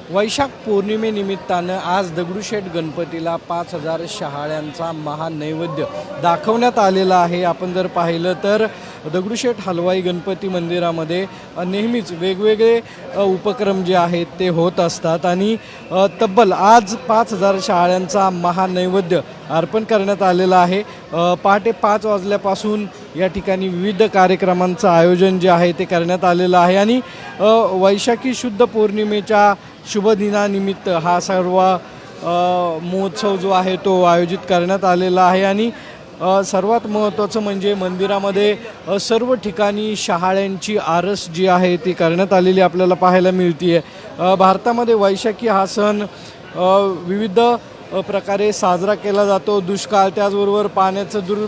वैशाख पौर्णिमेनिमित्तानं आज दगडूशेठ गणपतीला 5,000 शहाळ्यांचा महानैवेद्य दाखवण्यात आलेला आहे। आपण जर पाहिलं तर दगडूशेठ हलवाई गणपती मंदिरामध्ये नेहमीच वेगवेगळे उपक्रम जे आहेत ते होत असतात आणि तब्बल आज 5,000 शहाळ्यांचा महानैवेद्य अर्पण करण्यात आलेला आहे। पहाटे 5 वाजल्यापासून या ठिकाणी विविध कार्यक्रमांचं आयोजन जे आहे ते करण्यात आलेलं आहे आणि वैशाखी शुद्ध पौर्णिमेच्या शुभ दिनानिमित्त हा सर्व महोत्सव जो आहे तो आयोजित करण्यात आलेला आहे आणि सर्वात महत्त्वाचं म्हणजे मंदिरामध्ये सर्व ठिकाणी शहाळ्यांची आरस जी आहे ती करण्यात आलेली आपल्याला पाहायला मिळते आहे। भारतामध्ये वैशाखी हा सण विविध प्रकारे साजरा केला जातो। दुष्काळ त्याचबरोबर पाण्याचं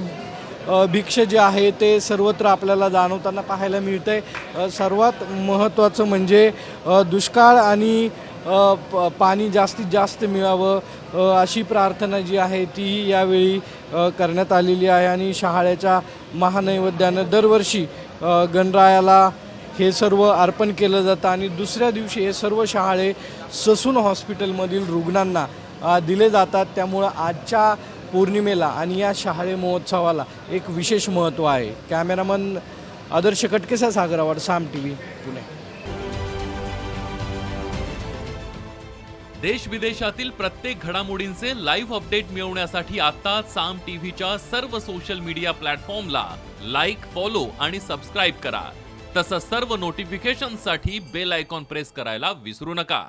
भिक्ष जे आहे ते सर्वत्र आपल्याला जाणवताना पाहायला मिळतंय। सर्वात महत्त्वाचं म्हणजे दुष्काळ आणि पाणी जास्तीत जास्त मिळावं अशी प्रार्थना जी आहे ती यावेळी करण्यात आलेली आहे आणि शहाळ्याच्या महानैवेद्यानं दरवर्षी गणरायाला हे सर्व अर्पण केलं जातं आणि दुसऱ्या दिवशी हे सर्व शहाळे ससून हॉस्पिटलमधील रुग्णांना दिले जातात। त्यामुळं आजच्या पौर्णिमेला आणि या शहाळे महोत्सवाला एक विशेष महत्त्व आहे। कॅमेरामन आदर्श कटकेसा सागरावर साम टीव्ही पुणे। देश विदेशातील प्रत्येक घडामोडींचे लाईव्ह अपडेट मिळवण्यासाठी आता साम टीव्हीच्या सर्व सोशल मीडिया प्लॅटफॉर्मला लाईक, फॉलो आणि सबस्क्राईब करा। तसंच सर्व नोटिफिकेशनसाठी बेल आयकॉन प्रेस करायला विसरू नका।